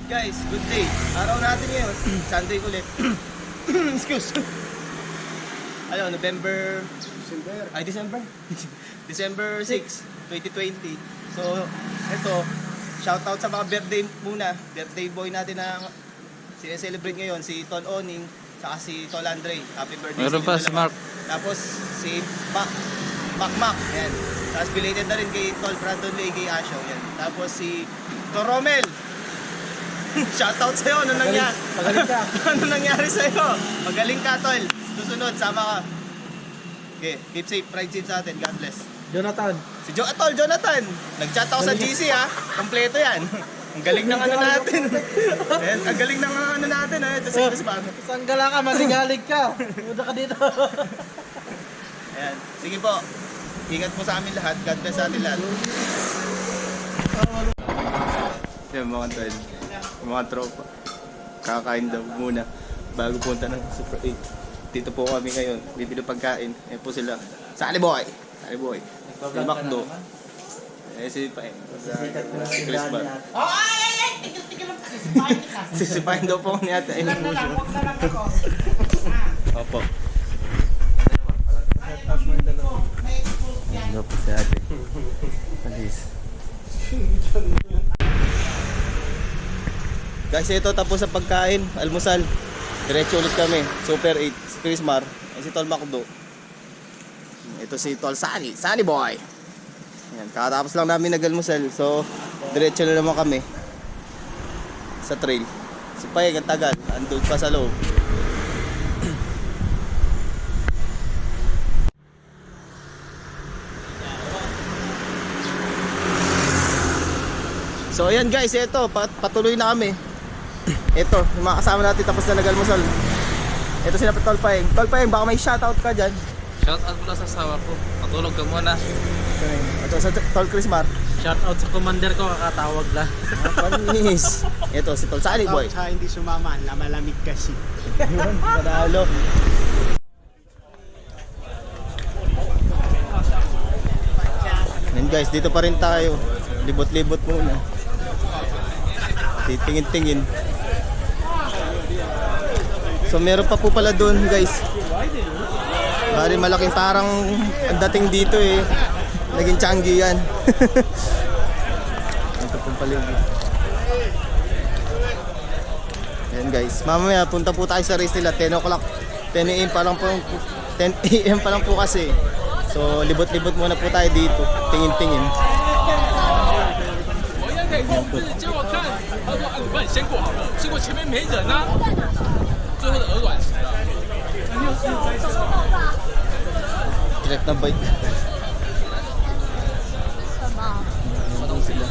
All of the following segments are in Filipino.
Guys, good day. Araw natin ngayon. Sunday ulit. Excuse. Ano, November... December? December 6, 2020. So, ito, shoutout sa mga birthday muna. Birthday boy natin na sineselebrate ngayon, si Ton Oning, saka si Tol Andre. Happy birthday. Meron pa si Mark. Tapos, si Mac. Yan. Tapos, belated na rin kay Tol Brandon Lee, kay Asho. Yan. Tapos, si Toromel. Shoutout sa'yo, ano nangyari? Magaling ka. Ano nangyari sa'yo? Magaling ka, Tol. Susunod, sama ka. Okay, keep safe, ride safe sa atin. God bless. Jonathan. Si Tol Jonathan. Nag-chat ako sa GC ha. Kompleto yan. Ang galing ng ano natin. Ayan, ang galing ng ano natin ha. Ito sa Spano. Sanggala ka, maligalig ka. Muda ka dito. Ayan, sige po. Ingat po sa amin lahat. God bless sa atin lahat. Yan mga tol. Mga tropa. Kakain daw muna bago punta ng Super 8. Dito po kami ngayon, bibili pagkain. Ayan po sila. Sali boy! Si Macdo. Eh si Paeng. Si Chris Bar. Sisipahin daw po ni ate. Ayun po siya. Opo. Ayun po si ate. Palis. Guys, ito tapos sa pagkain. Almusal. Diretso ulit kami. Super 8. Si Chris Mar. Si Tol Macdo. Ito si Tol Sunny Boy. Ayan, kakatapos lang namin nag-almusal. So, diretso na naman kami sa trail. Si Paeng ang tagal. Andun pa sa loob. So, ayan guys. Ito, patuloy na kami. Ito, yung mga kasama natin tapos na nag-almusal. Ito sila Tol Paeng. Tol Paeng, baka may shoutout ka dyan. Shoutout mula sa asawa ko. Matulog ka muna. Ito sa Tol Chris Mar. Shoutout sa commander ko, kakatawag lang. Panis. Ito si Tol Sunny Boy. Sa hindi sumama, malamig kasi. Yun, panalo. Yan guys, dito pa rin tayo. Libot-libot muna. Titingin-tingin. So meron pa po pala doon guys. Bali malaking parang ang dating dito eh. Naging Changi yan. Ito pong paligid. Ayan guys. Mamaya punta po tayo sa race nila. 10 o'clock. 10 AM pa lang po. 10 AM pa lang po kasi. So libot-libot muna po tayo dito. Tingin-tingin. Direct na bike. Madong sila.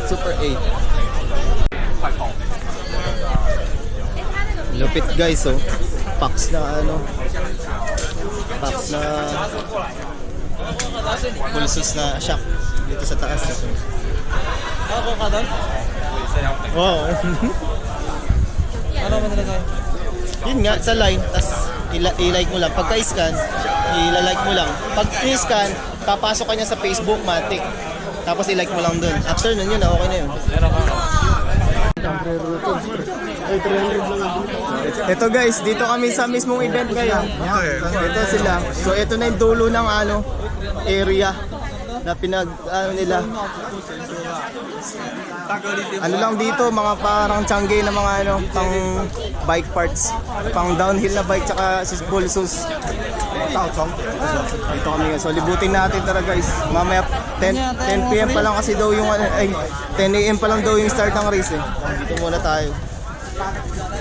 Super 8. Lupit guys oh. Packs na ano. Packs na pulses na shock dito sa taas. Ako ka doon? Wow. Ano ba nilagay? Yun nga, sa line, tas i-like mo lang. Pagka-scan, i-like mo lang. Pag i-scan, papasok ka niya sa Facebook, Matic. Tapos i-like mo lang dun. After nun yun, okay na yun. Ito guys, dito kami sa mismong event ngayon. Ito sila. So ito na yung dulo ng ano, area na nila. Ano lang dito, mga parang Changi na mga ano, pang bike parts, pang downhill na bike tsaka bulsus. Dito kami, so libutin natin tara guys. Mamaya 10 PM pa lang kasi daw yung 10 AM pa lang daw yung start ng race eh. Dito muna tayo.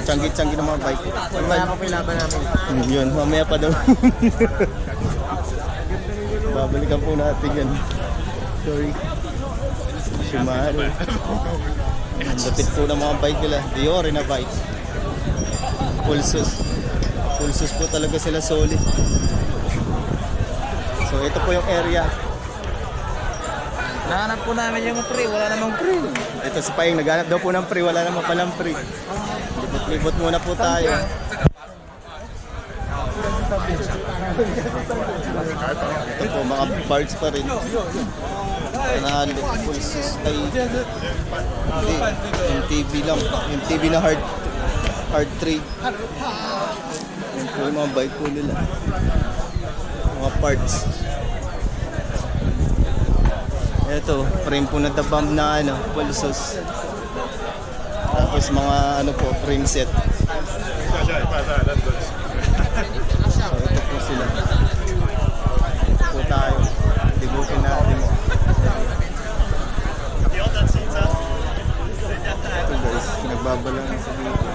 Changi ng mga bike. Mamaya pa pilaban namin. Yun, mamaya pa daw. Babalikan po natin yan. Sorry. Shimano. Lapit po ng mga bike nila. Diore na bike. Pulsus po talaga sila solid. So ito po yung area. Nahanap po namin yung pre, wala namang pre. Ito si Paeng, naghanap daw po ng pre. Wala naman palang pre. Libot-libot muna po tayo. Ito po, mga parts pa rin. Pulses ay hindi, MTV lang. MTV na hard 3. Yan po yung mga bike po nila. Mga parts. Ito, frame po na the bomb na pulsos. Tapos mga po, frame set. So ito po sila. Ito po tayo. Libutin natin. Ito guys, nagbabalang sa dito.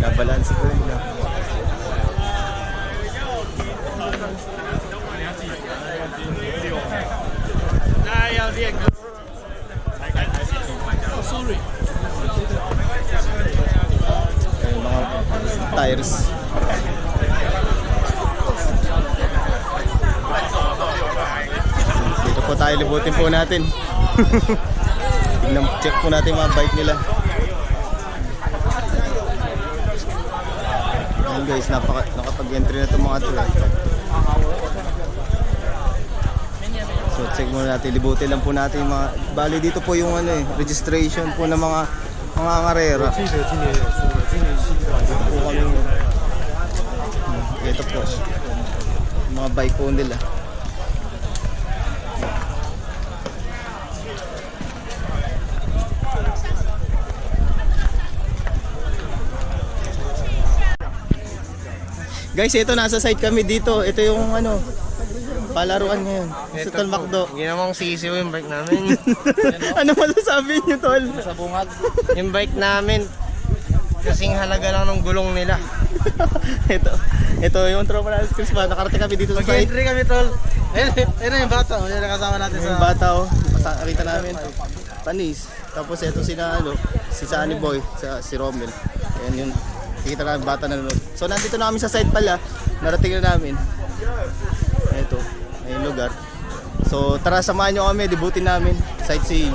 Nabalansi ko nila. Ay, mga tires. Dito po tayo, libutin po natin. Tignan, check po natin mga bike nila. Ayan guys, nakapag-entry na itong mga ito. So check muna natin, libutin lang po natin yung mga, bali dito po yung registration po ng mga ngarera. Dito po kami. Ito po, yung mga bike po nila. Guys, ito nasa site kami dito. Ito yung palaruan ngayon. Sa Tol Macdo. Ginamang sisiw yung bike namin. Ano masasabi niyo, Tol? Sa bungad. Yung bike namin, kasing halaga lang ng gulong nila. ito yung tropa natin, Chris pa. Nakarating kami dito sa site. Mag-entry kami, tol. Ayun yung bata. Ayun yung kasama natin Yung bata, nakita namin. Panis. Tapos ito si Sunny Boy, si Romel. Ayan yun. Kita namin bata na nanonood. So nandito na kami sa site pala. Narating na namin. Ito, ayun lugar. So tara, samahan nyo kami, libutin namin. Sightseeing.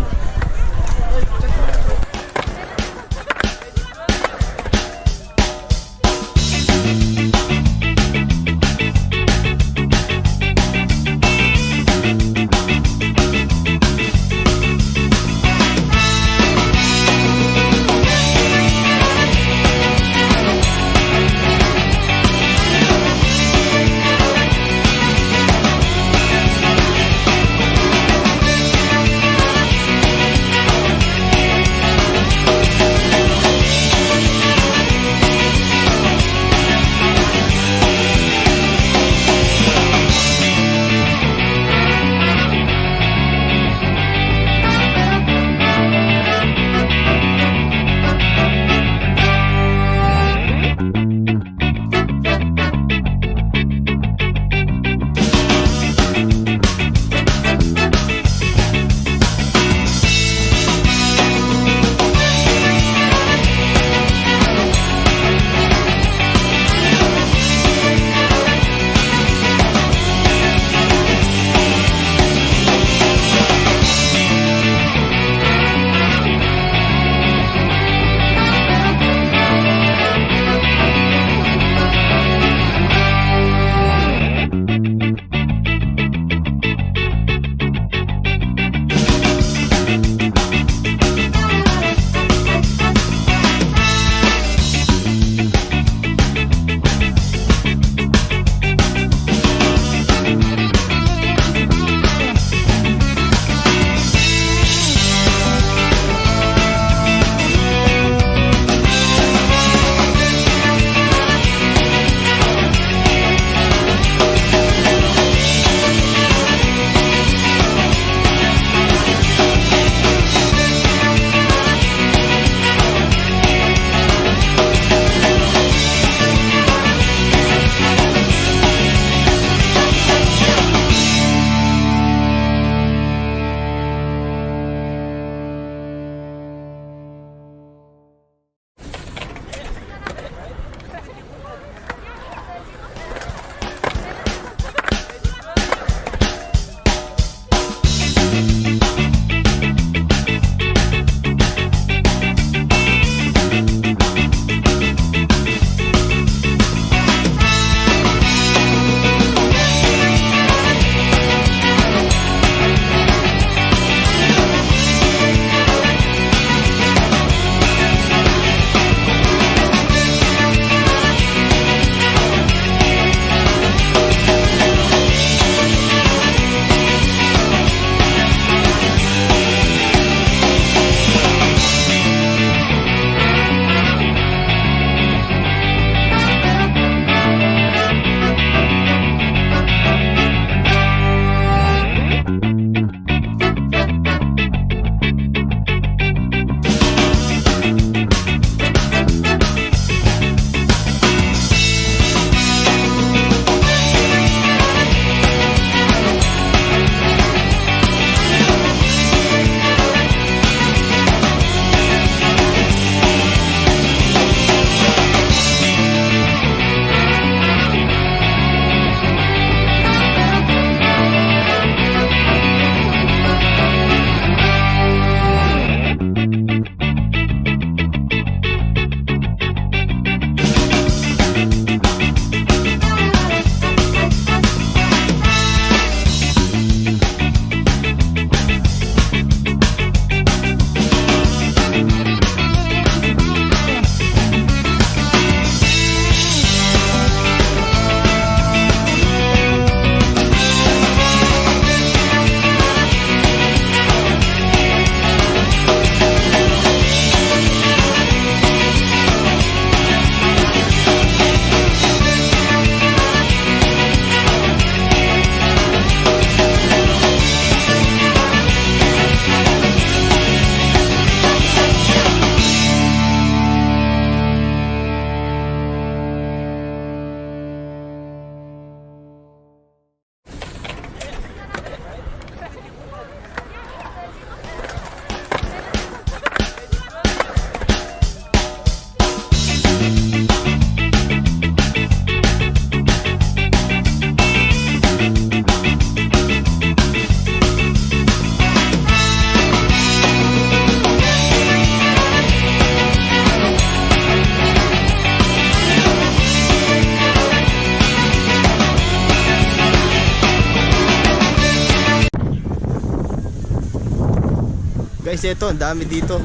Guys, ito, ang dami dito.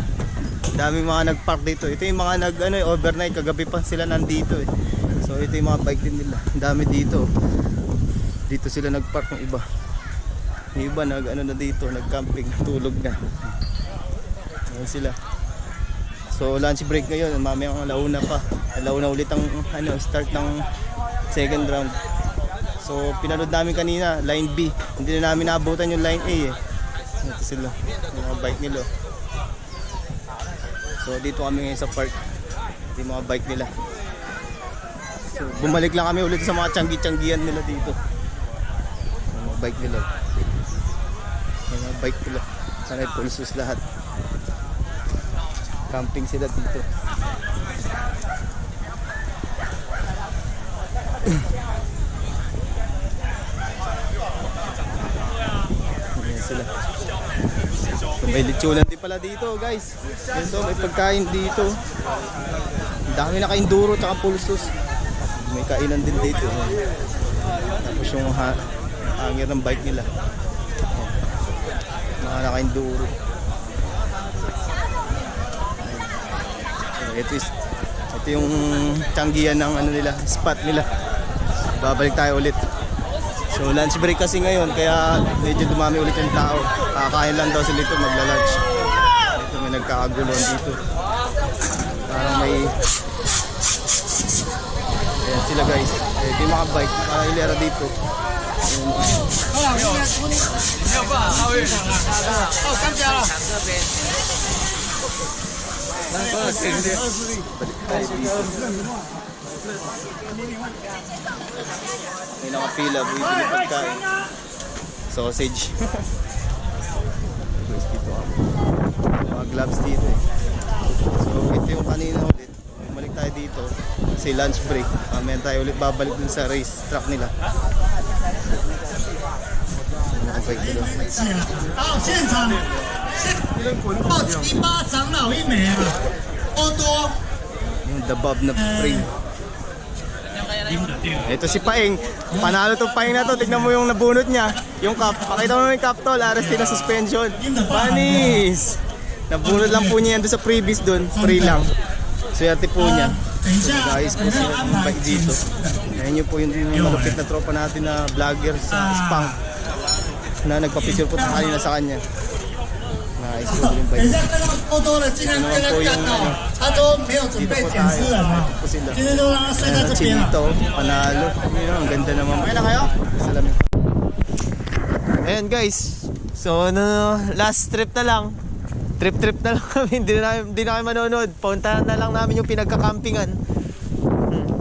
Daming mga nagpark dito. Ito yung mga overnight, kagabi pa sila nandito eh. So ito yung mga bike din nila. Ang dami dito. Dito sila nagpark ng iba. Yung iba na dito, nagcamping, tulog na. Ayan sila. So lunch break ngayon, mamayang alauna pa. Alauna ulit ang start ng second round. So pinanood namin kanina, line B. Hindi na namin naabutan yung line A eh. Ito sila, yung mga bike nila. So dito kami ngayon sa park. Ito yung mga bike nila. So bumalik lang kami ulit sa mga tiyanggi-tiyanggihan nila dito. Yung mga bike nila. Yung mga bike nila. Sana pulsos lahat. Camping sila dito. Ayan sila. So, may lechonan din pala dito guys. Ito, may pagkain dito. Ang dami naka-enduro tsaka pulsos. May kainan din dito. Tapos yung hangir ng bike nila. Mga naka-enduro. Ito yung tiyanggihan ng nila, spot nila. Babalik tayo ulit. So lunch break kasi ngayon, kaya medyo dumami ulit yung tao. Kakain lang daw sila dito, magla-lunch. Ito may nagkakaguluhan dito. Parang may... Ayan sila guys. Ito yung mga bike, hilera dito. Balik tayo dito. May nakapila, bumibili pagkain. Sausage. Dito ako. Mga gloves dito eh. So ito yung kanina ulit. Bumalik tayo dito. Kasi lunch break. Mamaya tayo ulit babalik dun sa race track nila. Nakabike dito. 到现场，报七八长老一枚啊，欧多。 Yung the bob na frame. Ito si Paeng. Panalo to Paeng na to. Tignan mo yung nabunot niya. Yung cup. Pakita mo yung cup tol. Arrestin na suspension. Panis! Nabunot lang po niya yan doon sa previous doon. Free lang. Swerte po niya. Guys po sila yung bike dito. Ayan nyo po yung malupit na tropa natin na vlogger sa Spang. Na nagpa-picture po kanina sa kanya. Nice po yung bike. 等一下看到欧多了，竟然跟他干到，他都没有准备检视人啊，今天就让他睡在这边了。 Chinito, panalo. Yun, ang ganda naman. Okay na kayo? Salamin. Ayan guys. So last trip na lang. Trip na lang kami. Hindi na kami manonood. Puntahan na lang namin yung pinagkakampingan.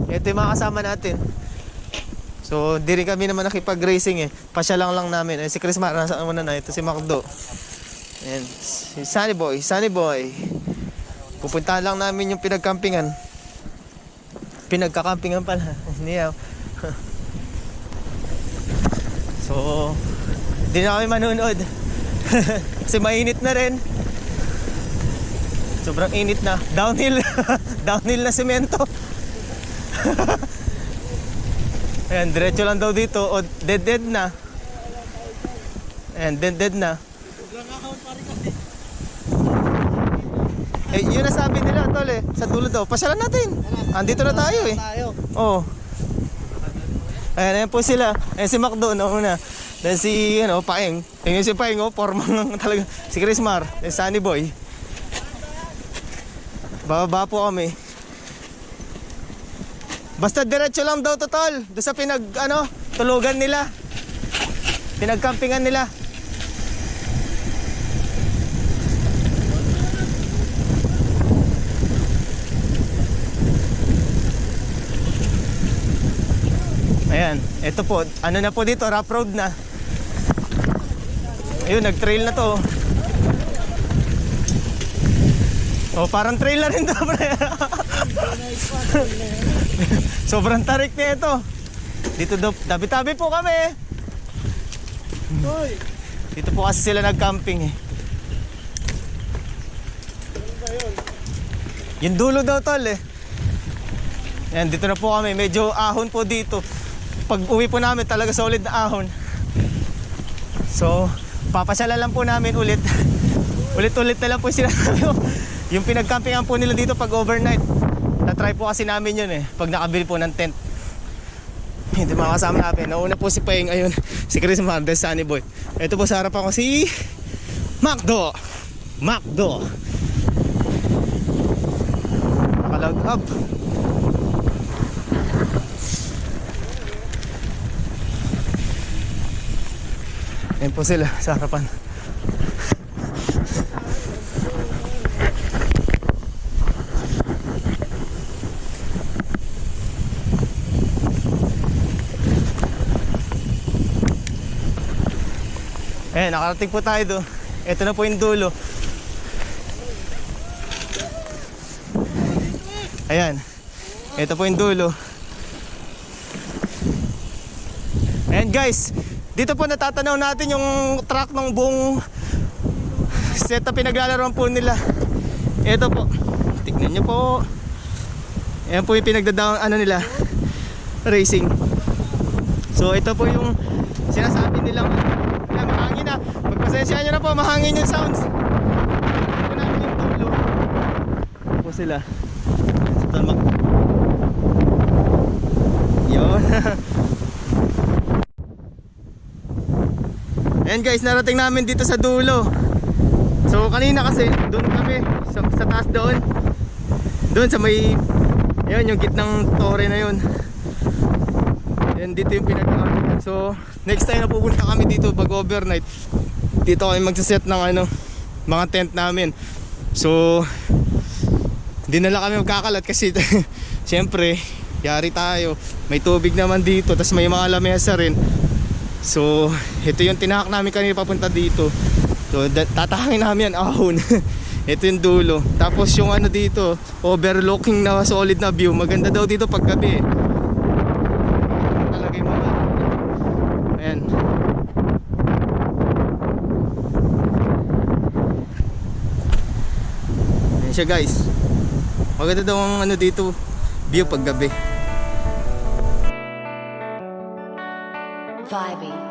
Ito yung mga kasama natin. So di rin kami naman nakipag-racing eh. Pasya lang namin. Si Chris Mar, nasa muna na. Ito si Macdo. Ayan. Si Sunny Boy. Pupuntahan lang namin yung pinagkampingan. Pinagkakampingan pala. Niyaw. So, di na kami manunood. Kasi mainit na rin. Sobrang init na. Downhill. Downhill na semento. Ayan, diretso lang daw dito. O, dead na. Ayan, dead na. Eh, yun ang sabi nila, tol eh. Sa dulo daw. Pasyalan natin. Andito na tayo eh. Oo. Ayan po sila. Ayan si Macdo na una. Then si, Paeng. Ayan si Paeng, formang talaga. Si Chris Mar. Then Sunny Boy. Bababa po kami. Basta diretso lang daw totol. Doon sa tulugan nila. Pinagkampingan nila. Ayan, ito po, na po dito, rough road na. Ayun, nag-trail na to. Oh, parang trail na rin to, pre. Sobrang tarik na ito. Dito tabi-tabi po kami. Dito po kasi sila nag-camping eh. Yung dulo daw tol eh. Ayan, dito na po kami. Medyo ahon po dito. Pag uwi po namin talaga solid na ahon. So, papasyalan lang po namin ulit Ulit-ulit na lang po sinasabi ko. Yung pinagcampingan po nila dito pag overnight. Na-try po kasi namin yun eh. Pag nakabili po ng tent. Hindi makakasama namin. Nauna po si Paying, ayun. Si Chris Mardes, Sunny Boy. Ito po sa harapan ko si Macdo. Nakaload up. Ayan po sila sa harapan. Ayan, nakarating po tayo doon. Ito na po yung dulo. Ayan. Ito po yung dulo. Ayan guys, dito po natatanaw natin yung track ng buong set na pinaglalaroan po nila. Ito po. Tignan nyo po. Ayan po yung pinagdadaan nila. Racing. So ito po yung sinasabi nilang mahangin na. Magpasensya nyo na po, mahangin yung sounds. Ito po namin yung dulo. Ito po sila. Sa tamak. Yun. Ayan guys, narating namin dito sa dulo. So kanina kasi doon kami sa taas doon. Doon sa may yun, yung gitnang tore na yun. Yan dito yung pinagkakaroon. So next time na pupunta kami dito pag overnight, dito kami magsaset ng mga tent namin. So hindi na lang kami magkakalat kasi syempre yari tayo, may tubig naman dito, tas may mga lamesa rin. So ito yung tinahak namin kanina papunta dito. So tatahangin namin yan ahon. Ito yung dulo. Tapos yung dito, overlooking na solid na view. Maganda daw dito pag gabi. Talaga yung mga ayan. Ayan siya guys. Maganda daw ang dito view pag gabi. Vibing.